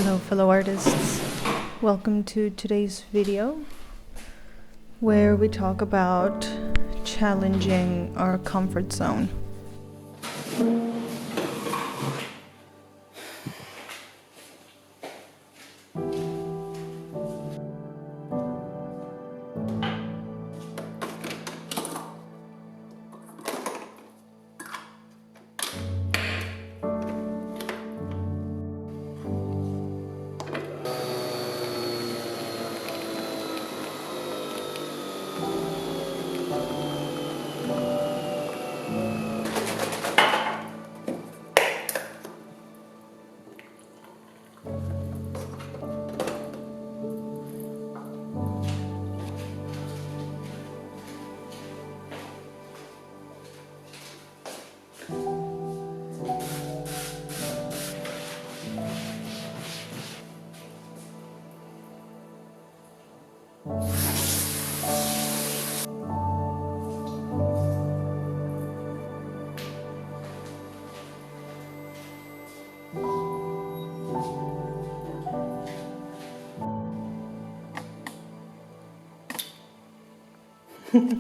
Hello fellow artists, welcome to today's video where we talk about challenging our comfort zone.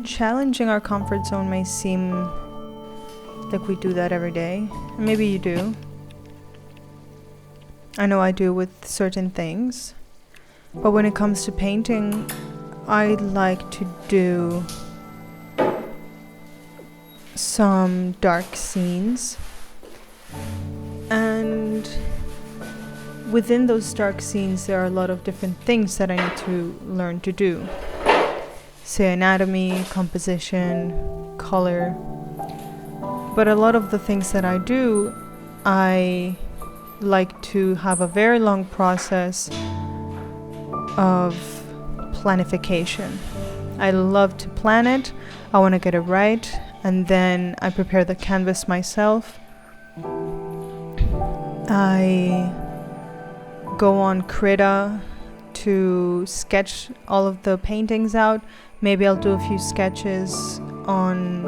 Challenging our comfort zone may seem like we do that every day. Maybe you do. I know I do with certain things. But when it comes to painting, I like to do some dark scenes. And within those dark scenes, there are a lot of different things that I need to learn to do. Say anatomy, composition, color. But a lot of the things that I do, I like to have a very long process of planification. I love to plan it, I want to get it right, and then I prepare the canvas myself. I go on Krita to sketch all of the paintings out. Maybe I'll do a few sketches on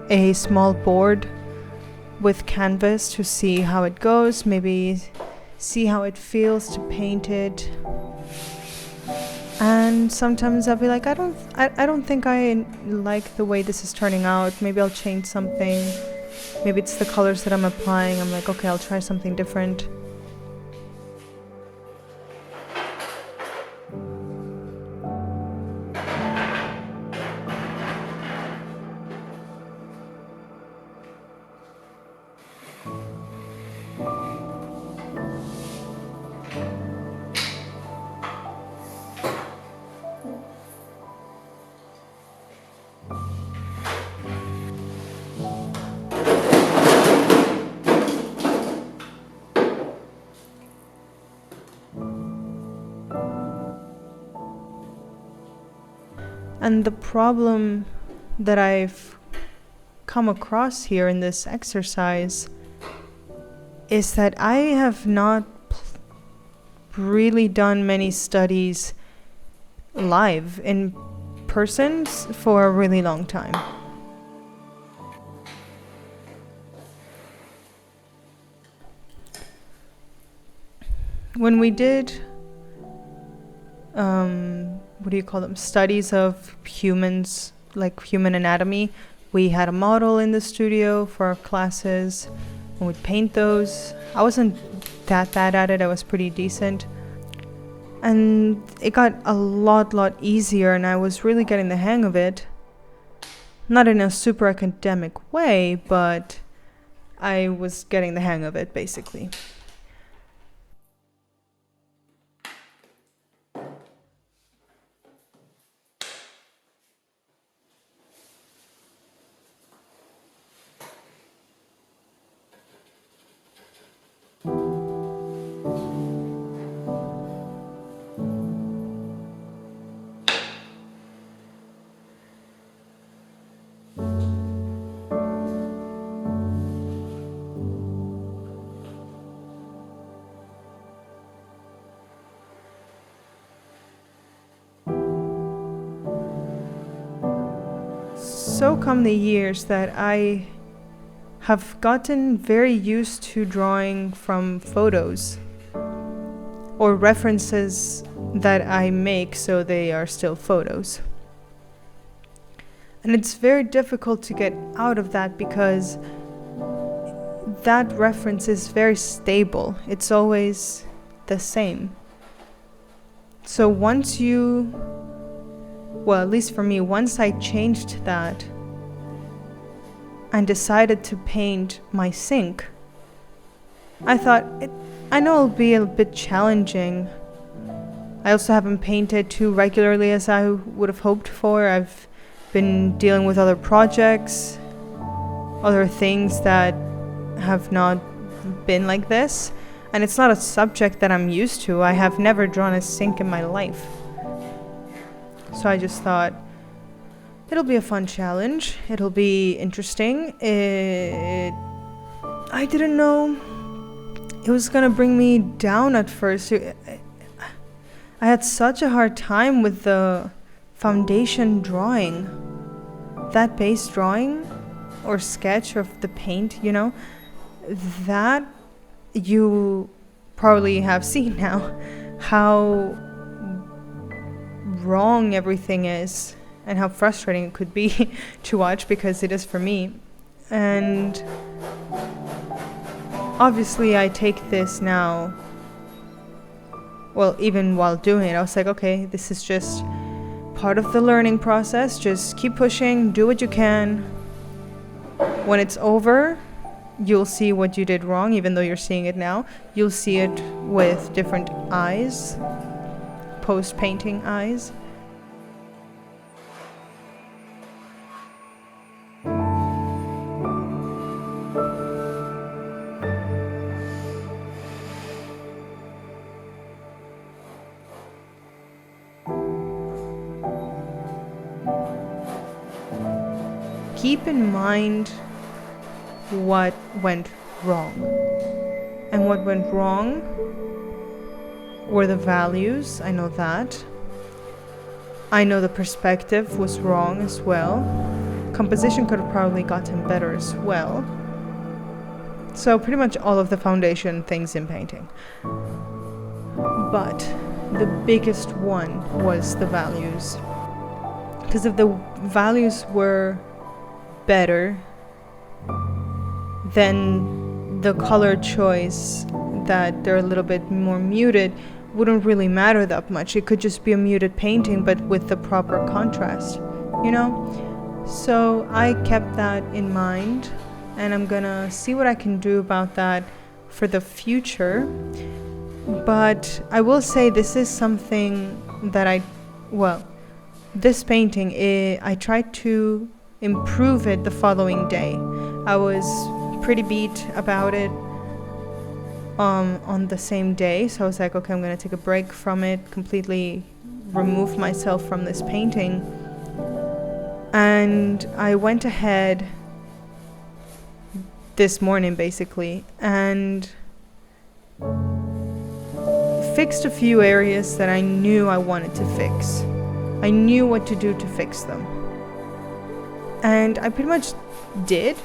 a small board with canvas to see how it goes, maybe see how it feels to paint it. And sometimes I'll be like, I don't think I like the way this is turning out. Maybe I'll change something. Maybe it's the colors that I'm applying. I'm like, okay, I'll try something different. And the problem that I've come across here in this exercise is that I have not really done many studies live in person for a really long time. When we did what do you call them, studies of humans, like human anatomy, we had a model in the studio for our classes and we'd paint those. I wasn't that bad at it, I was pretty decent, and it got a lot easier and I was really getting the hang of it. Not in a super academic way, but I was getting the hang of it basically. So come the years that I have gotten very used to drawing from photos. or references that I make so they are still photos. And it's very difficult to get out of that because that reference is very stable. It's always the same. So once you, well, at least for me, once I changed that and decided to paint my sink, I thought, I know it'll be a bit challenging. I also haven't painted too regularly as I would have hoped for. I've been dealing with other projects, other things that have not been like this, and it's not a subject that I'm used to. I have never drawn a sink in my life. So I just thought, it'll be a fun challenge. It'll be interesting. I didn't know it was gonna bring me down at first. I had such a hard time with the foundation drawing. That base drawing or sketch of the paint, you know, that you probably have seen now, how wrong everything is and how frustrating it could be to watch, because it is for me. And obviously I take this now, well, even while doing it, I was like, okay, this is just part of the learning process. Just keep pushing, do what you can. When it's over, you'll see what you did wrong, even though you're seeing it now. You'll see it with different eyes, post-painting eyes. Keep in mind what went wrong. And what went wrong were the values. I know that. I know the perspective was wrong as well. Composition could have probably gotten better as well. So pretty much all of the foundation things in painting. But the biggest one was the values. Because if the values were better, then the color choice, that they're a little bit more muted, wouldn't really matter that much. It could just be a muted painting but with the proper contrast, you know? So I kept that in mind, and I'm gonna see what I can do about that for the future. But I will say this is something that this painting, I tried to improve it the following day. I was pretty beat about it on the same day, so I was like, okay, I'm gonna take a break from it, completely remove myself from this painting. And I went ahead this morning basically and fixed a few areas that I knew I wanted to fix. I knew what to do to fix them. And I pretty much did.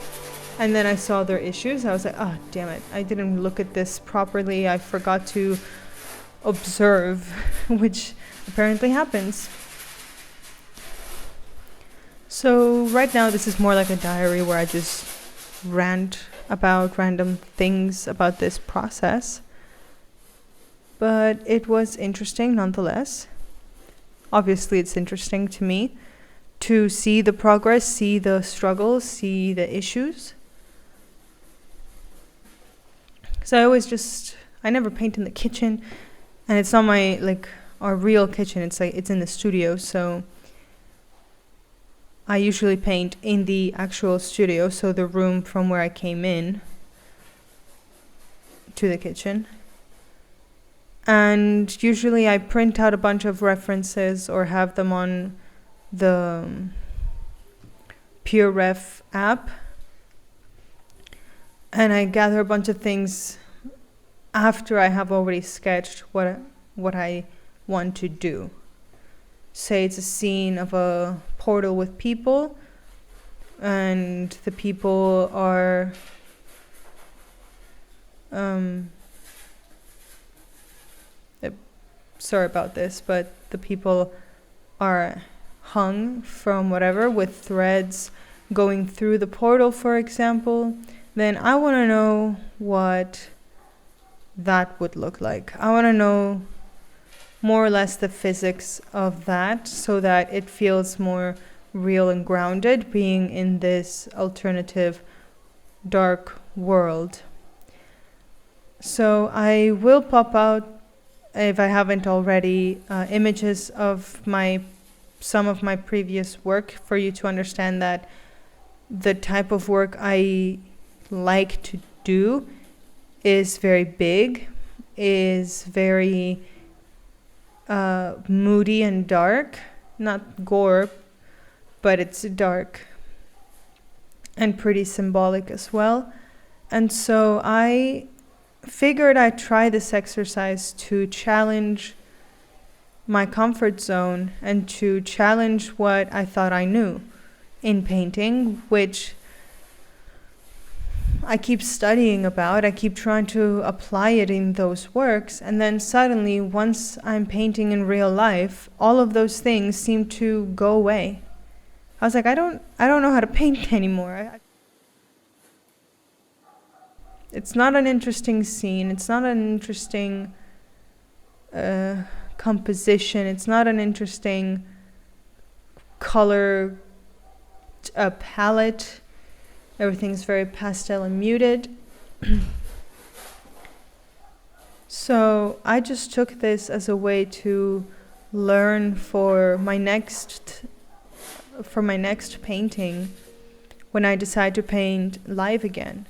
And then I saw their issues. I was like, oh, damn it. I didn't look at this properly. I forgot to observe, which apparently happens. So right now this is more like a diary where I just rant about random things about this process. But it was interesting nonetheless. Obviously it's interesting to me to see the progress, see the struggles, see the issues. So I never paint in the kitchen, and it's not our real kitchen. It's in the studio, so I usually paint in the actual studio, so the room from where I came in to the kitchen. And usually I print out a bunch of references or have them on the PureRef app, and I gather a bunch of things after I have already sketched what I want to do. Say it's a scene of a portal with people, and the people are sorry about this, but the people are hung from whatever with threads going through the portal, for example, then I want to know what that would look like. I want to know more or less the physics of that so that it feels more real and grounded being in this alternative dark world. So I will pop out, if I haven't already, images of some of my previous work for you to understand that the type of work I like to do is very big, is very moody and dark, not gore, but it's dark and pretty symbolic as well. And so I figured I'd try this exercise to challenge my comfort zone and to challenge what I thought I knew in painting, which I keep studying about. I keep trying to apply it in those works, and then suddenly, once I'm painting in real life, all of those things seem to go away. I was like, I don't know how to paint anymore. It's not an interesting scene. It's not an interesting composition. It's not an interesting color palette. Everything's very pastel and muted. So I just took this as a way to learn for my next painting when I decide to paint live again.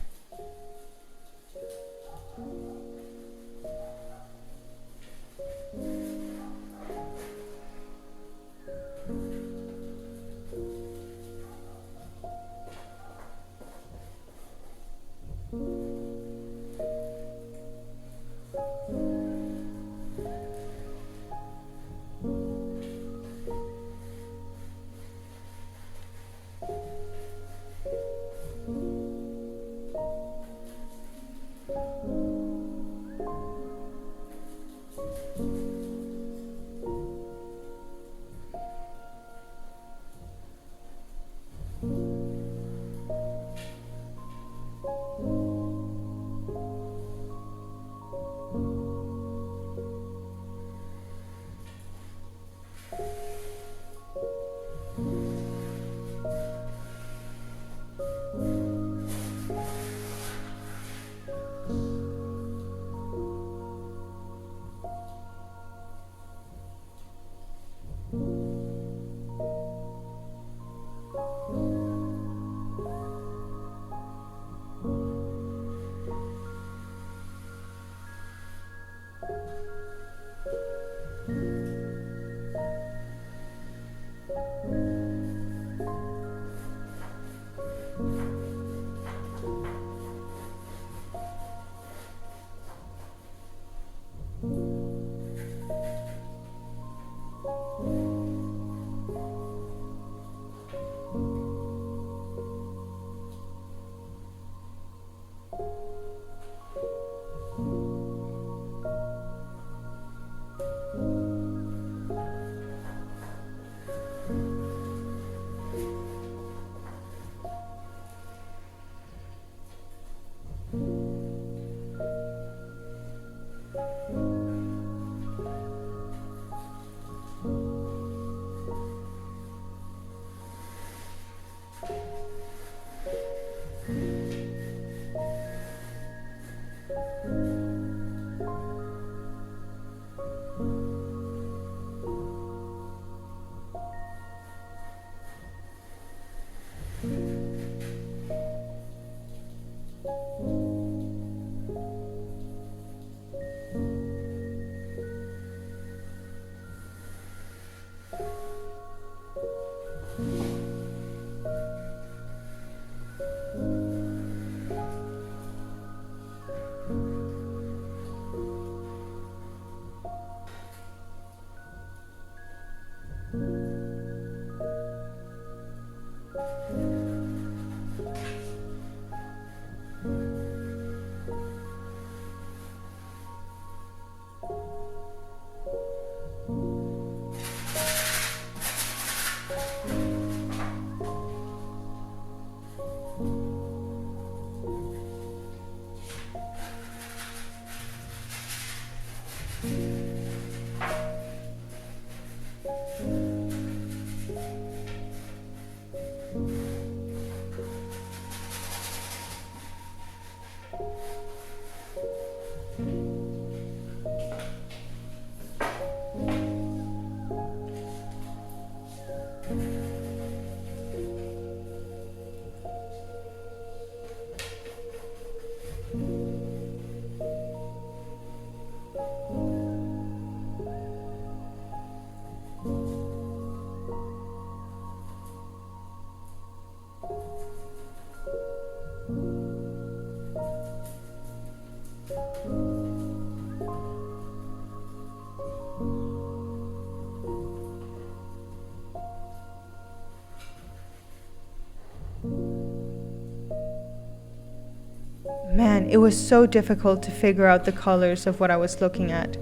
Man, it was so difficult to figure out the colors of what I was looking at,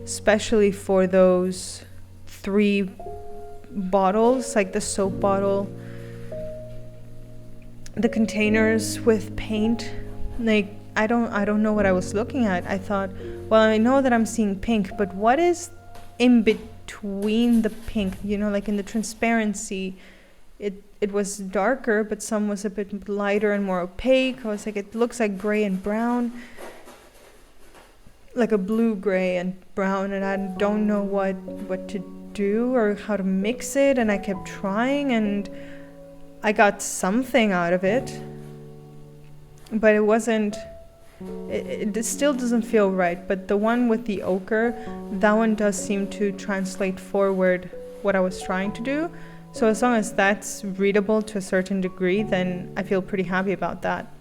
especially for those 3 bottles, like the soap bottle, the containers with paint. Like, I don't know what I was looking at. I thought, well, I know that I'm seeing pink, but what is in between the pink? You know, like in the transparency, it was darker, but some was a bit lighter and more opaque. I was like, it looks like gray and brown, like a blue, gray, and brown, and I don't know what to do or how to mix it. And I kept trying, and I got something out of it, but it wasn't. It still doesn't feel right. But the one with the ochre, that one does seem to translate forward what I was trying to do. So as long as that's readable to a certain degree, then I feel pretty happy about that.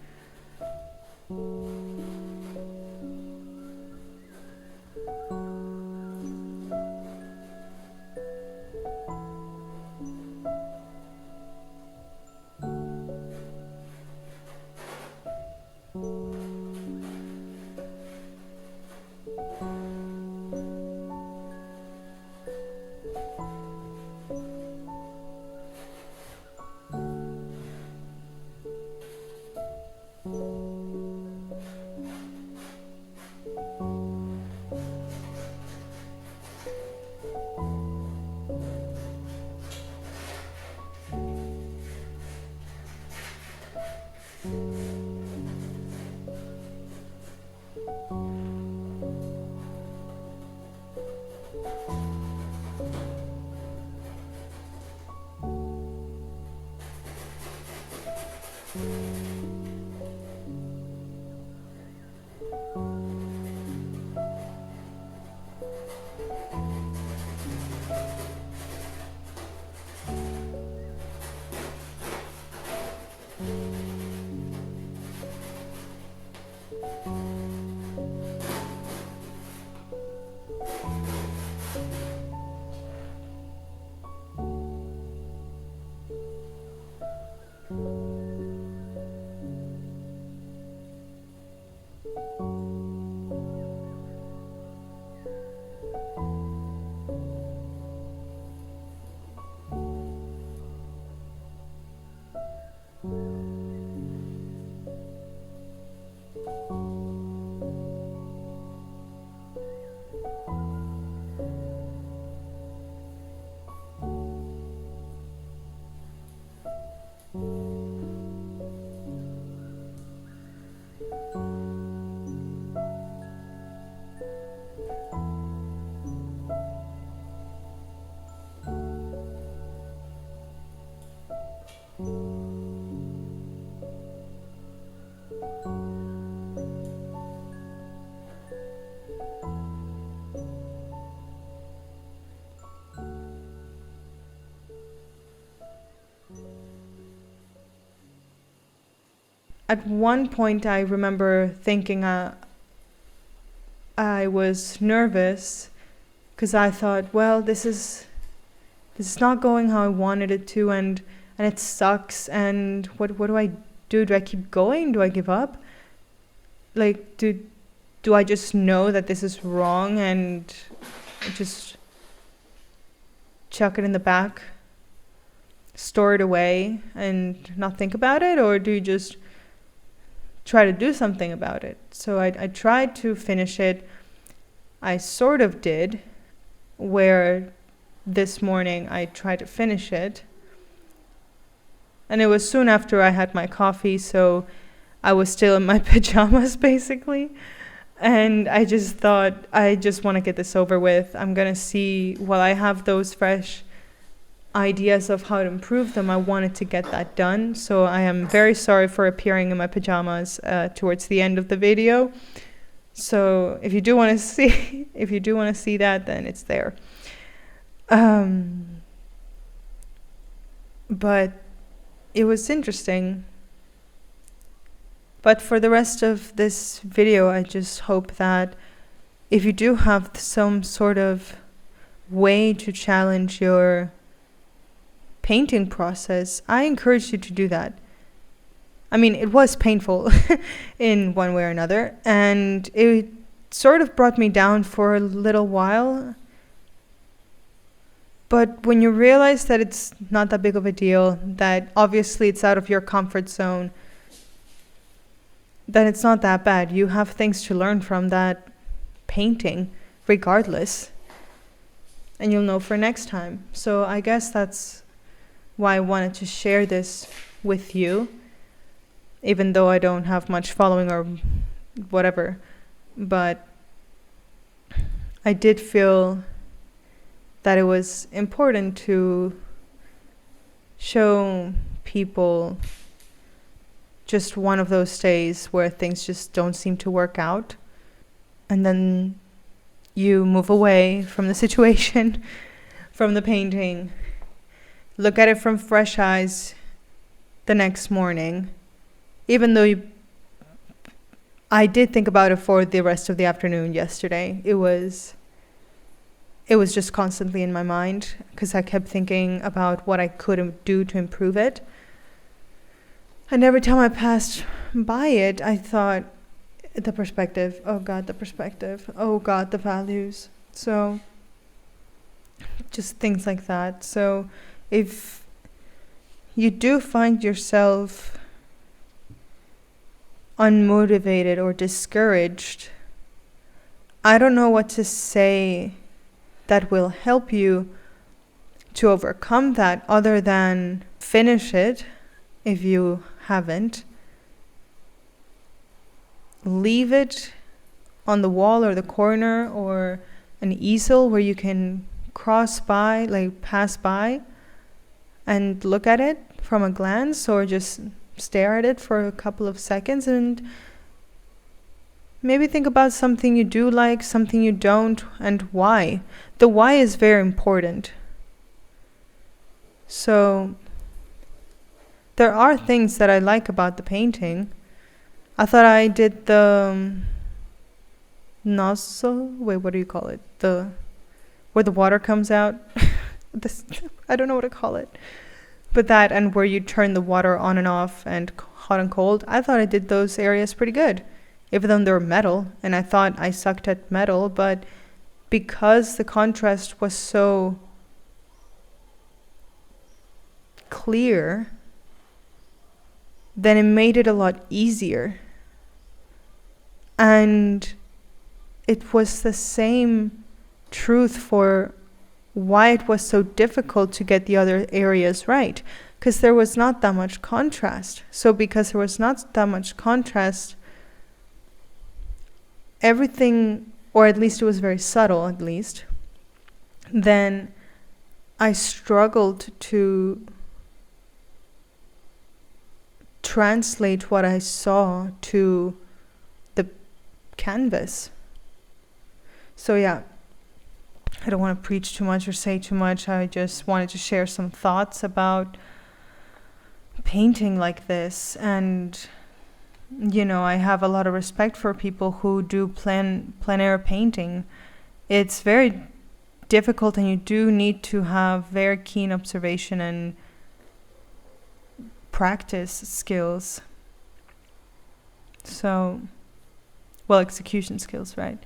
At one point, I remember thinking I was nervous because I thought, well, this is not going how I wanted it to, and it sucks. And what do I do? Do I keep going? Do I give up? Like, do I just know that this is wrong and just chuck it in the back store it away and not think about it, or do you just try to do something about it? So I tried to finish it. I sort of did, where this morning I tried to finish it. And it was soon after I had my coffee, so I was still in my pajamas, basically. And I just thought, I just want to get this over with. I'm going to see, while I have those fresh ideas of how to improve them, I wanted to get that done. So I am very sorry for appearing in my pajamas towards the end of the video. So if you do want to see, that, then it's there. But it was interesting. But for the rest of this video, I just hope that if you do have some sort of way to challenge your painting process, I encourage you to do that. I mean, it was painful in one way or another, and it sort of brought me down for a little while. But when you realize that it's not that big of a deal, that obviously it's out of your comfort zone, then it's not that bad. You have things to learn from that painting, regardless. And you'll know for next time. So I guess that's why I wanted to share this with you, even though I don't have much following or whatever. But I did feel that it was important to show people just one of those days where things just don't seem to work out. And then you move away from the situation, from the painting, look at it from fresh eyes the next morning. Even though I did think about it for the rest of the afternoon yesterday. It was just constantly in my mind because I kept thinking about what I could do to improve it. And every time I passed by it, I thought, the perspective, oh God, the values. So just things like that. So if you do find yourself unmotivated or discouraged, I don't know what to say that will help you to overcome that other than finish it if you haven't. Leave it on the wall or the corner or an easel where you can pass by and look at it from a glance, or just stare at it for a couple of seconds and maybe think about something you do like, something you don't, and why. The why is very important. So there are things that I like about the painting. I thought I did the nozzle. Wait, what do you call it? Where the water comes out. I don't know what to call it. But that, and where you turn the water on and off and hot and cold. I thought I did those areas pretty good, even though they were metal. And I thought I sucked at metal, but because the contrast was so clear, then it made it a lot easier. And it was the same truth for why it was so difficult to get the other areas right, because there was not that much contrast. So because there was not that much contrast, everything, or at least it was very subtle at least, then I struggled to translate what I saw to the canvas. So yeah, I don't want to preach too much or say too much. I just wanted to share some thoughts about painting like this. And I have a lot of respect for people who do plein air painting. It's very difficult, and you do need to have very keen observation and practice skills. So, execution skills, right?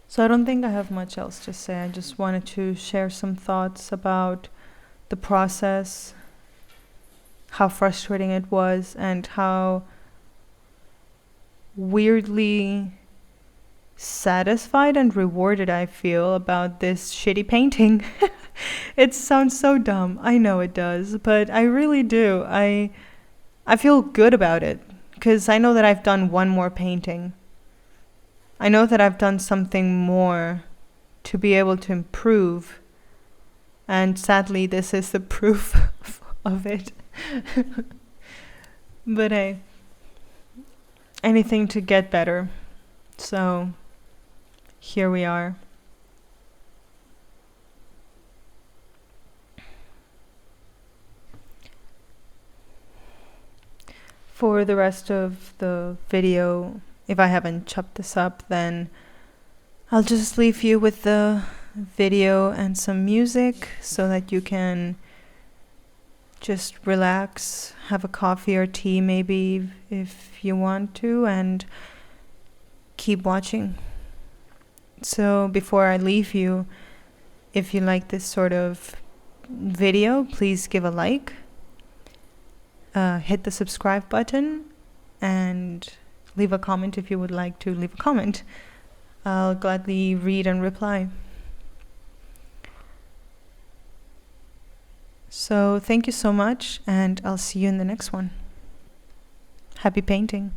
So I don't think I have much else to say. I just wanted to share some thoughts about the process, how frustrating it was, and how weirdly satisfied and rewarded I feel about this shitty painting. It sounds so dumb. I know it does, but I really do. I feel good about it because I know that I've done one more painting. I know that I've done something more to be able to improve, and sadly this is the proof of it. But hey, anything to get better. So here we are. For the rest of the video, if I haven't chopped this up, then I'll just leave you with the video and some music so that you can just relax, have a coffee or tea maybe if you want to, and keep watching. So before I leave you, if you like this sort of video, please give a like. Hit the subscribe button and leave a comment if you would like to leave a comment. I'll gladly read and reply. So thank you so much, and I'll see you in the next one. Happy painting.